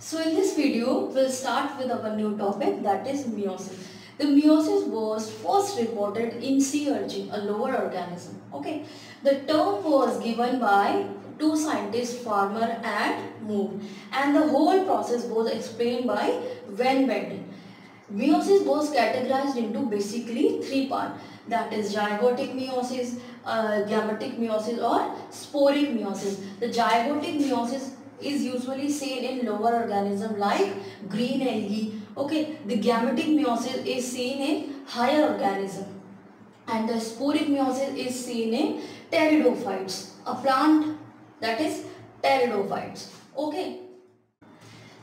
So in this video, we'll start with our new topic, that is meiosis. The meiosis was first reported in sea urchin, a lower organism. Okay, the term was given by two scientists, Farmer and Moore, and the whole process was explained by Van Benden. Meiosis was categorized into basically three parts, that is zygotic meiosis, gametic meiosis or sporic meiosis. The zygotic meiosis is usually seen in lower organism like green algae. Okay, the gametic meiosis is seen in higher organism, and the sporic meiosis is seen in pteridophytes, a plant that is pteridophytes. Okay.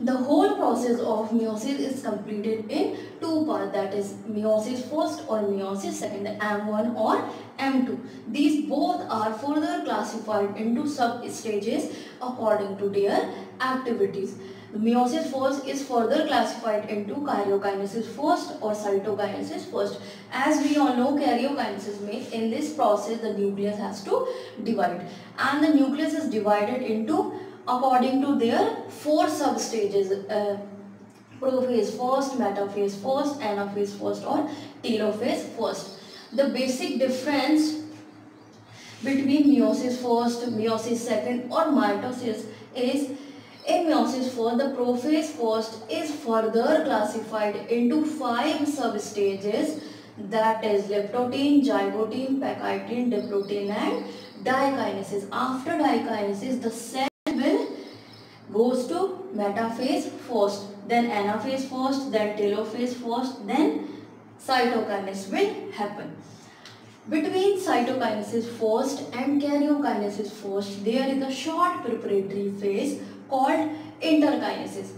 The whole process of meiosis is completed in two parts, that is meiosis first or meiosis second, M1 or M2. These both are further classified into sub-stages according to their activities. The meiosis first is further classified into karyokinesis first or cytokinesis first. As we all know, karyokinesis means in this process the nucleus has to divide, and the nucleus is divided into according to their four sub-stages, prophase first, metaphase first, anaphase first or telophase first. The basic difference between meiosis first, meiosis second or mitosis is in meiosis first, the prophase first is further classified into five sub-stages, that is leptotene, zygotene, pachytene, diprotene and dikinesis. After dikinesis, the cell goes to metaphase first, then anaphase first, then telophase first, then cytokinesis will happen. Between cytokinesis first and karyokinesis first, there is a short preparatory phase called interkinesis.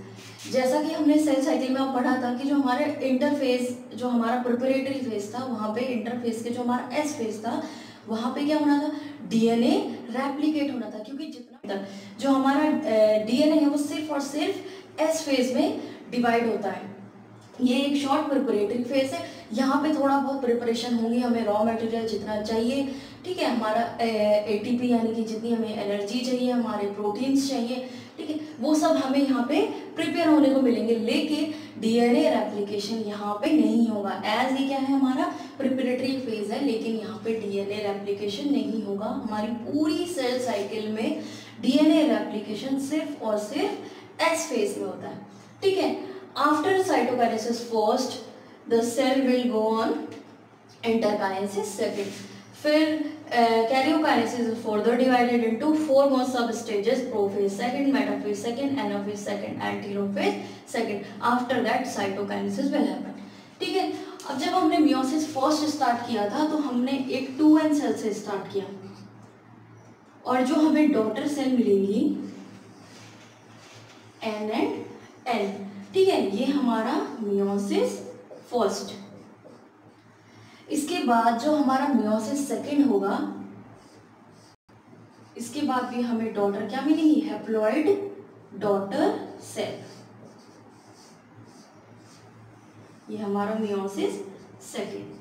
जैसा कि हमने cell cycle में पढ़ा था कि जो हमारे interface, जो हमारा प्रिपरेटरी फेज था, वहाँ पे इंटरफेस के जो हमारा एस फेज था, वहाँ पे क्या होना था, डीएनए रेप्लिकेट होना था, क्योंकि जितना जो हमारा डीएनए है वो सिर्फ और सिर्फ एस फेज में डिवाइड होता है। ये एक शॉर्ट प्रिपरेटरी फेज है, यहाँ पे थोड़ा बहुत प्रिपरेशन होगी, हमें रॉ मटेरियल जितना चाहिए, ठीक है, हमारा एटीपी यानी कि जितनी हमें एनर्जी चाहिए, हमारे प्रोटीन्स चाहिए, ठीक है, वो सब हमें यहाँ पे प्रिपेयर होने को मिलेंगे, लेकिन डीएनए रेप्लिकेशन यहाँ पे नहीं होगा। एज ये क्या है, हमारा प्रिपरेटरी फेज है, लेकिन यहाँ पे डीएनए रेप्लिकेशन नहीं होगा। हमारी पूरी सेल साइकिल में डीएनए रेप्लिकेशन सिर्फ और सिर्फ एस फेज में होता है, ठीक है। After cytokinesis first the cell will go on interkinesis second, फिर karyokinesis is further divided into four more sub stages, prophase second, metaphase second, anaphase second and telophase second. After that cytokinesis will happen, ठीक है। अब जब हमने meiosis first start किया था तो हमने एक 2n सेल से स्टार्ट किया, और जो हमें डॉटर सेल मिलेंगी n and n, ठीक है, ये हमारा meiosis फर्स्ट। इसके बाद जो हमारा meiosis सेकेंड होगा, इसके बाद भी हमें डॉटर क्या मिलेंगी, हैप्लॉइड डॉटर सेल, ये हमारा meiosis सेकेंड।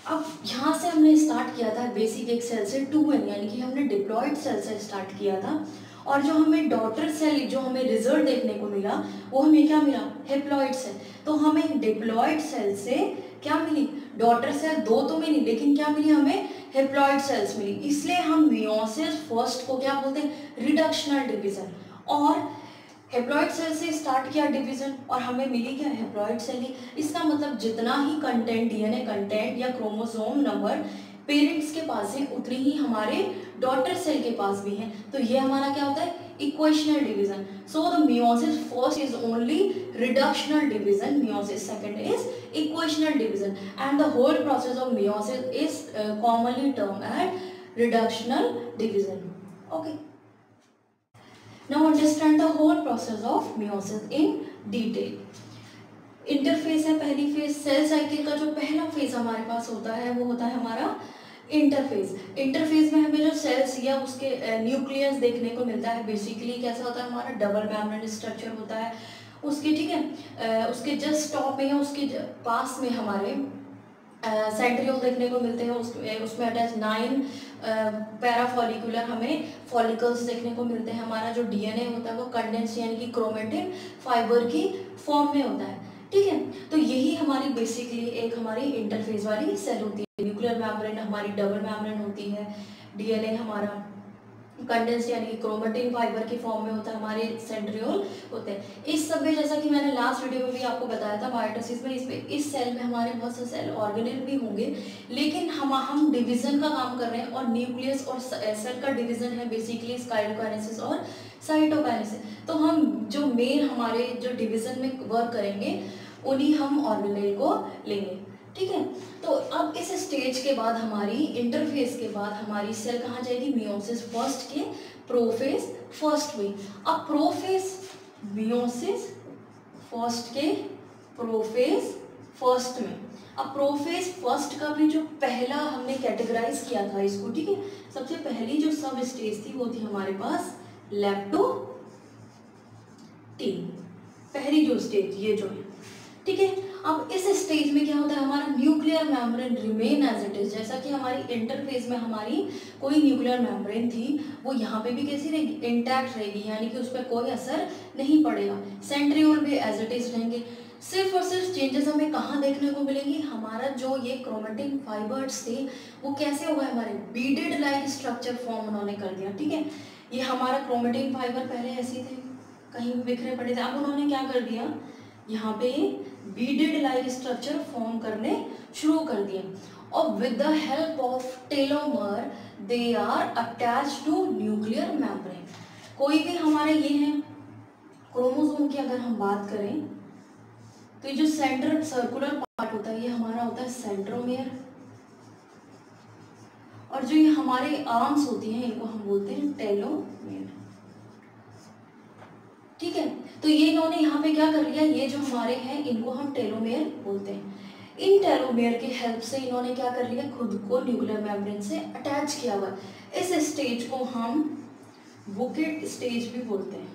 अब यहां से हमने स्टार्ट किया था बेसिक एक सेल से 2n, यानी कि हमने डिप्लॉइड सेल से स्टार्ट किया था, और जो हमें डॉटर सेल, जो हमें रिजल्ट देखने को मिला, वो हमें क्या मिला, हैप्लॉइड सेल। तो हमें डिप्लॉइड सेल से क्या मिली, डॉटर सेल दो तो मिली, लेकिन क्या मिली, हमें हैप्लॉइड सेल्स मिली। इसलिए हम meiosis फर्स्ट को क्या बोलते हैं, रिडक्शनल डिवीजन, और हैप्लॉइड सेल से स्टार्ट किया डिवीजन और हमें मिली क्या, हैप्लॉइड सेल ही। इसका मतलब जितना ही कंटेंट, डीएनए कंटेंट या क्रोमोसोम नंबर पेरेंट्स के पास है, उतनी ही हमारे डॉटर सेल के पास भी है। तो ये हमारा क्या होता है, equational division. So the meiosis first is only reductional division, meiosis second is equational division, and the whole process of meiosis is commonly term as reductional division. Okay, now understand the whole process of meiosis in detail. Interphase है पहली phase, cell cycle का जो पहला phase हमारे पास होता है वो होता है हमारा इंटरफेज। इंटरफेज में हमें जो सेल्स या उसके न्यूक्लियस देखने को मिलता है। बेसिकली कैसा होता है, हमारा डबल मेम्ब्रेन स्ट्रक्चर होता है उसके, ठीक है, उसके जस्ट टॉप में या उसके पास में हमारे सेंट्रियोल देखने को मिलते हैं, उसमें अटैच 9 पैराफॉलिकुलर हमें फॉलिकल्स देखने को मिलते हैं। हमारा जो डीएनए होता है वो कंडेंस यानी कि क्रोमेटिन फाइबर की फॉर्म में होता है, ठीक है। तो यही हमारी बेसिकली एक हमारी इंटरफेस वाली सेल होती है। न्यूक्लियर मेम्ब्रेन हमारी डबल मेम्ब्रेन होती है, डीएनए हमारा कंडेंस यानी कि क्रोमेटिन फाइबर की फॉर्म में होता है, हमारे सेंट्रियोल होते हैं। इस सब में जैसा कि मैंने लास्ट वीडियो में भी आपको बताया था माइटोसिस में, इस सेल में हमारे बहुत से सेल ऑर्गेनेल भी होंगे, लेकिन हम डिवीजन का काम कर रहे हैं और न्यूक्लियस और सेल का डिवीजन है बेसिकली काइटोकाइनेसिस और साइटोकाइनेसिस। तो हम जो मेन हमारे जो डिवीजन में वर्क करेंगे उन्हीं हम ऑर्गेनेल को लेंगे, ठीक है। तो अब इस स्टेज के बाद हमारी इंटरफेस के बाद हमारी सेल कहाँ जाएगी, मियोसिस फर्स्ट के प्रोफेज फर्स्ट में। अब प्रोफेज मियोसिस फर्स्ट के प्रोफेज फर्स्ट में, अब प्रोफेज फर्स्ट का भी जो पहला हमने कैटेगराइज किया था इसको, ठीक है, सबसे पहली जो सब स्टेज थी वो थी हमारे पास लैप्टोटीन, पहली जो स्टेज ये जो है, ठीक है। अब इस स्टेज में क्या होता है, हमारा nuclear membrane remain as it is, जैसा कि हमारी इंटरफेस में हमारी कोई न्यूक्लियर मेम्ब्रेन थी वो यहाँ पे भी कैसी रहेगी, इंटैक्ट रहेगी, यानी कि उस पर कोई असर नहीं पड़ेगा। सेंट्रियोल भी एज इट इज रहेंगे। सिर्फ और सिर्फ चेंजेस हमें कहाँ देखने को मिलेंगी, हमारा जो ये क्रोमेटिन फाइबर्स थे वो कैसे हुआ, हमारे बीडेड लाइक स्ट्रक्चर फॉर्म उन्होंने कर दिया, ठीक है। ये हमारा क्रोमेटिन फाइबर पहले ऐसे थे, कहीं भी बिखरे पड़े थे, अब उन्होंने क्या कर दिया, यहाँ पे बीडेड लाइक स्ट्रक्चर फॉर्म करने शुरू कर दिए, और with the help of telomere they are attach to nuclear membrane. कोई भी हमारे ये है क्रोमोसोम की अगर हम बात करें तो ये जो सेंटर सर्कुलर पार्ट होता है ये हमारा होता है सेंट्रोमेयर, और जो ये हमारे आर्म्स होती हैं इनको हम बोलते हैं टेलोमेयर, ठीक है। तो ये इन्होंने यहाँ पे क्या कर लिया, ये जो हमारे हैं इनको हम टेलोमेयर बोलते हैं। इन टेलोमेयर के हेल्प से इन्होंने क्या कर लिया, खुद को न्यूक्लियर मेम्ब्रेन से अटैच किया हुआ। इस स्टेज को हम बुकेट स्टेज भी बोलते हैं,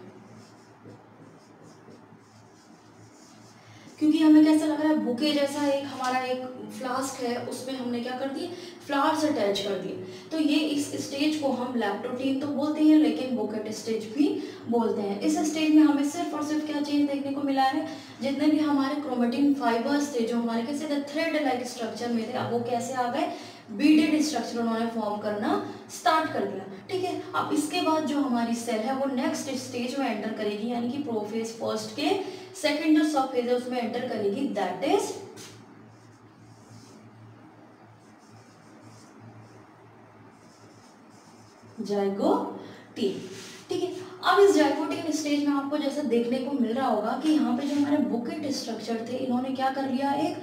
क्योंकि हमें कैसा लग रहा है, बुके जैसा एक हमारा एक फ्लास्क है उसमें हमने क्या कर दिए, फ्लावर्स अटैच कर दिए। तो ये इस स्टेज को हम लैप्टोटीन तो बोलते हैं लेकिन बुकेट स्टेज भी बोलते हैं। इस स्टेज में हमें सिर्फ और सिर्फ क्या चेंज देखने को मिला है, जितने भी हमारे क्रोमेटिन फाइबर्स थे जो हमारे कैसे थे, थ्रेड लाइक स्ट्रक्चर में थे, अब वो कैसे आ गए, बीडेड स्ट्रक्चर उन्होंने फॉर्म करना स्टार्ट कर दिया, ठीक है। अब इसके बाद जो हमारी सेल है वो नेक्स्ट स्टेज में एंटर करेगी, यानी कि प्रोफेज फर्स्ट के सेकंड जो सब फेज है उसमें एंटर करेगी, दैट इज जाइगोटीन, ठीक है। अब इस जाइगोटीन स्टेज में आपको जैसा देखने को मिल रहा होगा कि यहाँ पे जो हमारे बुकेट स्ट्रक्चर थे इन्होंने क्या कर लिया, एक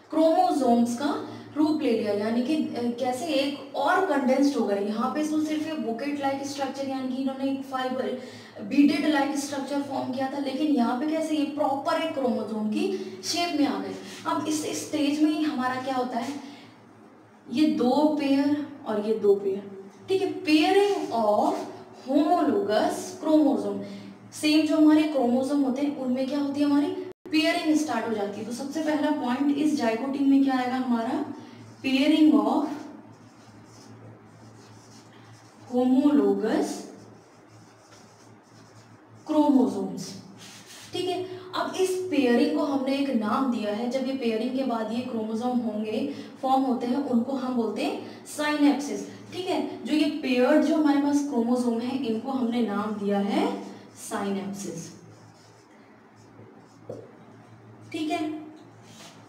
क्रोमोसोम्स का रूप ले लिया, यानी कि कैसे एक और कंडेंस्ड हो गए। यहाँ पे तो सिर्फ एक बुकेट लाइक स्ट्रक्चर यानी कि इन्होंने एक fibre beaded like structure form किया था, लेकिन यहाँ पे कैसे ये प्रॉपर एक क्रोमोसोम की शेप में आ गए। अब इस स्टेज में ही हमारा क्या होता है, ये दो पेयर और ये दो पेयर, ठीक है, pairing of homologous chromosome, same जो हमारे क्रोमोसोम होते हैं उनमें क्या होती है, हमारी पेयरिंग स्टार्ट हो जाती है। तो सबसे पहला पॉइंट इस जाइगोटीन में क्या आएगा, हमारा पेयरिंग ऑफ होमोलोगस क्रोमोसोम्स, ठीक है। अब इस पेयरिंग को हमने एक नाम दिया है, जब ये पेयरिंग के बाद ये क्रोमोसोम होंगे फॉर्म होते हैं उनको हम बोलते हैं साइनेप्सिस, ठीक है। जो ये पेयर्ड जो हमारे पास क्रोमोसोम है इनको हमने नाम दिया है साइनेप्सिस, ठीक है।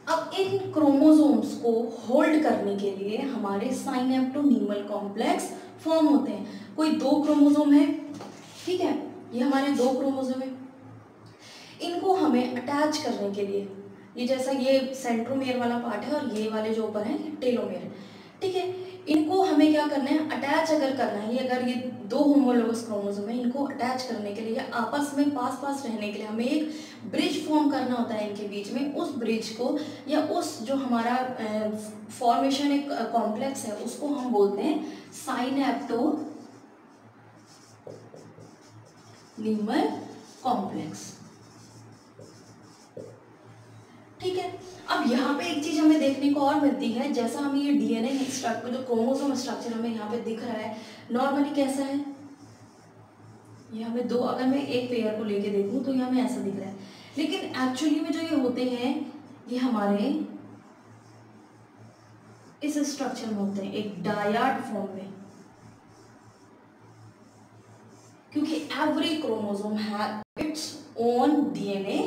अब इन क्रोमोसोम्स को होल्ड करने के लिए हमारे साइनेप्टोनीमल कॉम्प्लेक्स फॉर्म होते हैं। कोई दो क्रोमोसोम है, ठीक है, ये हमारे दो क्रोमोसोम है, इनको हमें अटैच करने के लिए, ये जैसा ये सेंट्रोमेयर वाला पार्ट है और ये वाले जो ऊपर है टेलोमेयर, ठीक है, इनको हमें क्या करना है, अटैच अगर करना है, ये अगर ये दो होमोलोगस क्रोमोसोम है इनको अटैच करने के लिए आपस में पास पास रहने के लिए हमें एक ब्रिज फॉर्म करना होता है इनके बीच में। उस ब्रिज को या उस जो हमारा फॉर्मेशन एक कॉम्प्लेक्स है उसको हम बोलते हैं साइनेप्टोनीमल कॉम्प्लेक्स, ठीक है। अब अब यहाँ पे एक चीज हमें देखने को और मिलती है, जैसा हमें ये डीएनए स्ट्रक्चर जो क्रोमोसोम स्ट्रक्चर हमें यहाँ पे दिख रहा है नॉर्मली कैसा है, ये हमें दो, अगर मैं एक पेयर को लेके देखूं तो ये हमें ऐसा दिख रहा है, लेकिन एक्चुअली में जो ये होते हैं ये हमारे इस स्ट्रक्चर में होते हैं, एक डायड फॉर्म में, क्योंकि every chromosome have its own DNA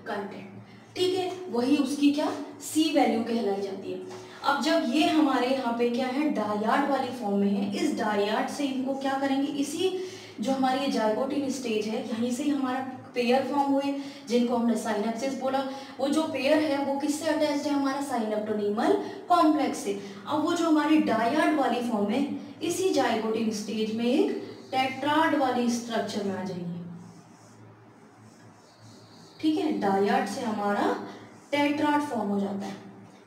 content, ठीक है, वही उसकी क्या सी वैल्यू कहलाई जाती है। अब जब ये हमारे यहाँ पे क्या है डायड वाली फॉर्म में है, इस डायड से इनको क्या करेंगे, इसी जो हमारी ये जाइगोटिन स्टेज है यहीं से ही हमारा पेयर फॉर्म हुए जिनको हमने साइनेप्सिस बोला। वो जो पेयर है वो किससे अटैच्ड है, हमारा साइनेप्टोनीमल कॉम्प्लेक्स से। अब वो जो हमारी डायड वाली फॉर्म है इसी जाइगोटिन स्टेज में एक टेट्राड वाली स्ट्रक्चर में आ जाएगी, ठीक है, डायड से हमारा टेट्राड फॉर्म हो जाता है,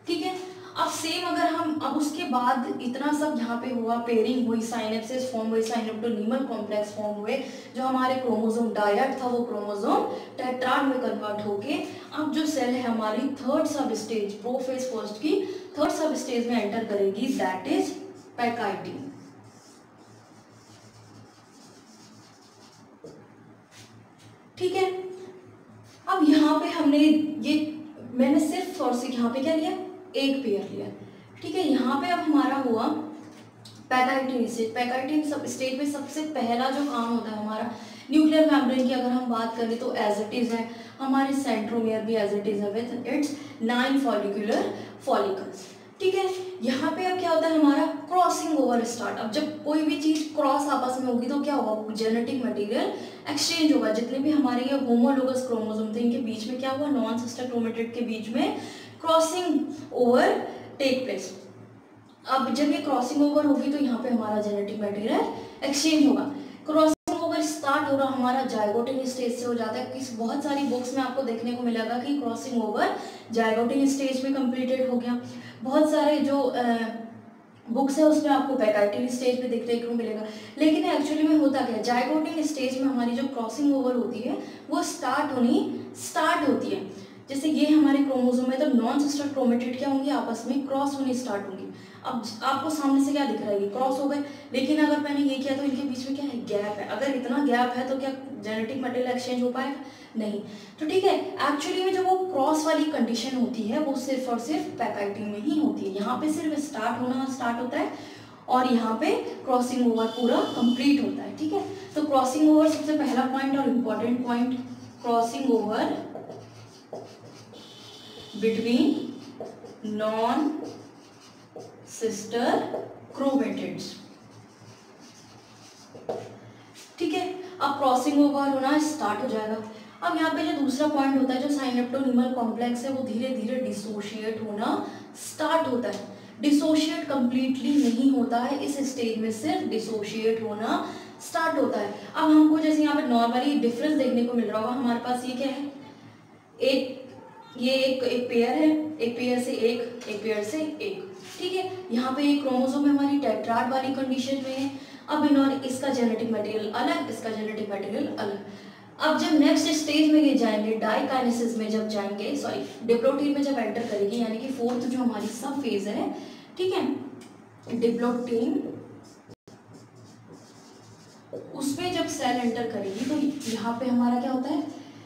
ठीक है। अब सेम अगर हम अब उसके बाद इतना सब यहाँ पे हुआ, पेयरिंग हुई, साइनेप्सिस फॉर्म हुई, साइनेप्टोनीमल कॉम्प्लेक्स फॉर्म हुए, जो हमारे क्रोमोसोम डायड था वो क्रोमोसोम टेट्राड में कन्वर्ट होके अब जो सेल है हमारी थर्ड सब स्टेज, प्रोफेज फर्स्ट की थर्ड सब स्टेज में एंटर करेगी, दैट इज पैकाइटिन, ठीक है। अब यहाँ पे हमने ये मैंने सिर्फ और सिर्फ यहाँ पे क्या लिया, एक पेयर लिया, ठीक है। यहाँ पे अब हमारा हुआ पैकाइटिन स्टेज। पैकाइटिन सब स्टेज में सबसे पहला जो काम होता है हमारा न्यूक्लियर मेम्ब्रेन की अगर हम बात करें तो एज इट इज है, हमारे सेंट्रोमियर भी एज इट इज है विद इट्स 9 फॉलिकुलर फॉलिकल्स, ठीक है। यहाँ पे अब क्या होता है हमारा क्रॉसिंग ओवर स्टार्ट। अब जब कोई भी चीज क्रॉस आपस में होगी तो क्या होगा, जेनेटिक मटेरियल एक्सचेंज होगा। जितने भी हमारे ये होमोलोगस क्रोमोसोम थे इनके बीच में क्या हुआ, नॉन सिस्टर क्रोमेटिड के बीच में क्रॉसिंग ओवर टेक प्लेस। अब जब ये क्रॉसिंग ओवर होगी तो यहाँ पे हमारा जेनेटिक मटेरियल एक्सचेंज होगा। क्रॉसिंग ओवर स्टार्ट हो रहा हमारा जाइगोटिन स्टेज से हो जाता है। किस बहुत सारी बुक्स में आपको देखने को मिलेगा कि क्रॉसिंग ओवर जाइगोटिन स्टेज में कंप्लीटेड हो गया। बहुत सारे जो बुक्स है उसमें आपको पैकाइटिन स्टेज पे देखने को मिलेगा, लेकिन एक्चुअली में होता क्या है, जाइगोटिन स्टेज में हमारी जो क्रॉसिंग ओवर होती है वो स्टार्ट होती है। जैसे ये हमारे क्रोमोसोम है तो नॉन सिस्टर क्रोमेटिड क्या होंगे, आपस में क्रॉस होने स्टार्ट होंगी। अब आपको सामने से क्या दिख रहा है, ये क्रॉस हो गए, लेकिन अगर मैंने ये किया तो इनके बीच में क्या है, गैप है। अगर इतना गैप है तो क्या जेनेटिक मटेरियल एक्सचेंज हो पाएगा, नहीं। तो ठीक है, एक्चुअली में जो वो क्रॉस वाली कंडीशन होती है वो सिर्फ और सिर्फ पैकाइटिन में ही होती है। यहाँ पे सिर्फ स्टार्ट होता है और यहाँ पे क्रॉसिंग ओवर पूरा कंप्लीट होता है, ठीक है। तो क्रॉसिंग ओवर सबसे पहला पॉइंट और important point, crossing over between non sister chromatids, ठीक है। अब क्रॉसिंग ओवर होना स्टार्ट हो जाएगा। अब यहाँ पे जो दूसरा पॉइंट होता है, जो साइनेप्टोनीमल कॉम्प्लेक्स है, वो धीरे धीरे डिसोशिएट होना स्टार्ट होता है। डिसोशिएट कंप्लीटली नहीं होता है इस स्टेज में, सिर्फ डिसोशिएट होना स्टार्ट होता है। अब हमको जैसे यहाँ पे नॉर्मली डिफरेंस देखने को मिल रहा होगा, हमारे पास ये क्या है, एक पेयर है, एक पेयर से एक पेयर से एक, ठीक है। यहाँ पे एक क्रोमोसोम हमारी टेट्राड वाली कंडीशन में है। अब इसका जेनेटिक मटेरियल अलग, इसका जेनेटिक मटेरियल अलग। अब जब नेक्स्ट स्टेज में ये जाएंगे, डाइकाइनेसिस में जब जाएंगे, सॉरी डिप्लोटीन में जब एंटर करेगी, यानी कि फोर्थ जो हमारी सब फेज है, ठीक है, डिप्लोटीन, उसमें जब सेल एंटर करेगी तो यहाँ पे हमारा क्या होता है,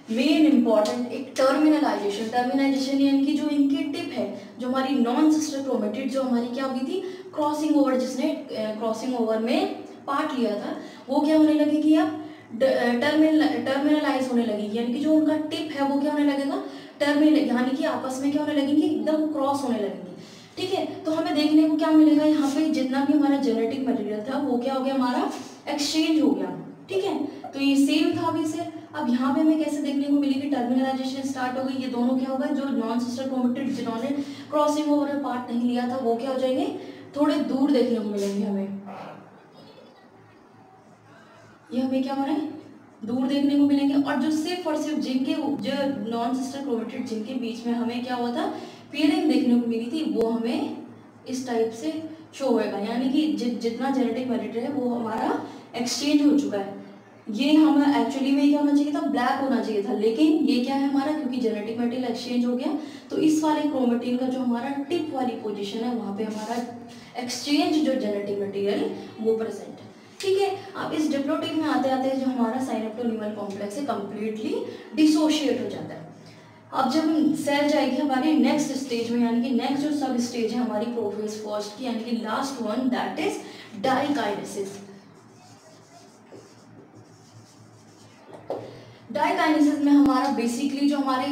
मेन इंपॉर्टेंट एक टर्मिनाइजेशन यानी कि जो इनकी टिप है, जो हमारी नॉन सिस्टर क्रोमेटिड जो हमारी क्या हुई थी, क्रॉसिंग ओवर, जिसने क्रॉसिंग ओवर में पार्ट लिया था, वो क्या होने लगेगी, अब टर्मिनलाइज होने लगेगी, यानी कि जो उनका टिप है वो क्या होने लगेगा, यानी कि आपस में क्या होने लगेंगे, एकदम क्रॉस होने लगेंगे, ठीक है। तो हमें देखने को क्या मिलेगा, यहाँ पे जितना भी हमारा जेनेटिक मटेरियल था वो क्या हो गया, हमारा एक्सचेंज हो गया, ठीक है। तो ये सेम था अभी से। अब यहाँ पे हमें कैसे देखने को मिलेगी, टर्मिनलाइजेशन स्टार्ट हो गई। ये दोनों क्या होगा, जो नॉन सिस्टर क्रोमेटिड जिन्होंने क्रॉसिंग ओवर में पार्ट नहीं लिया था वो क्या हो जाएंगे, थोड़े दूर देखने को मिलेंगे हमें। ये हमें क्या हो रहा है, दूर देखने को मिलेंगे। और जो सिर्फ और सिर्फ जिनके जो नॉन सिस्टर क्रोमेटिड जिनके बीच में हमें क्या हुआ था, पेयरिंग देखने को मिली थी, वो हमें इस टाइप से शो होएगा, यानी कि जितना जेनेटिक मटेरियल है वो हमारा एक्सचेंज हो चुका है। ये हम एक्चुअली में क्या होना चाहिए था, ब्लैक होना चाहिए था, लेकिन ये क्या है हमारा, क्योंकि जेनेटिक मटेरियल एक्सचेंज हो गया तो इस वाले क्रोमेटिन का जो हमारा टिप वाली पोजीशन है वहाँ पे हमारा एक्सचेंज जो जेनेटिक मटेरियल वो प्रेजेंट है। ठीक है, अब इस डिप्लोटिक में आते आते जो हमारा साइनेप्टोनीमल कॉम्प्लेक्स है कंप्लीटली डिसोशिएट हो जाता है। अब जब सेल जाएगी हमारी नेक्स्ट स्टेज में, यानी कि नेक्स्ट जो सब स्टेज है हमारी प्रोफेज फर्स्ट की, यानी कि last one, that is diakinesis. Diakinesis में हमारा बेसिकली जो हमारे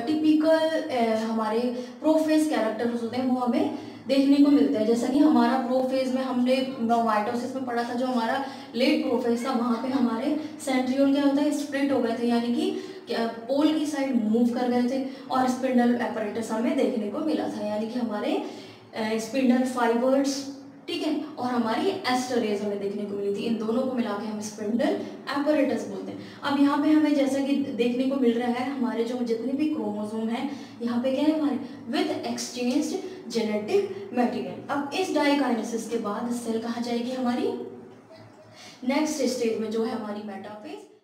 टिपिकल हमारे प्रोफेज कैरेक्टर्स होते हैं वो हमें देखने को मिलता है। जैसा कि हमारा प्रोफेज में हमने माइटोसिस में पढ़ा था, जो हमारा लेट प्रोफेज था वहाँ पे हमारे सेंट्रियोल क्या होता है, स्प्लिट हो गए थे, यानी कि पोल की साइड मूव कर गए थे, और स्पिंडल एपरेटस हमें देखने को मिला था, यानी कि हमारे स्पिंडल फाइबर्स, ठीक है, और हमारी एस्टरेज हमें देखने को मिली थी। इन दोनों को मिला के हम स्पिंडल एपरेटस बोलते हैं। अब यहाँ पे हमें जैसा कि देखने को मिल रहा है हमारे जो जितने भी क्रोमोसोम हैं यहाँ पे क्या है हमारे विद एक्सचेंज्ड जेनेटिक मटेरियल। अब इस डाइकाइनेसिस के बाद सेल कहाँ जाएगी हमारी नेक्स्ट स्टेज में, जो है हमारी मेटाफेज।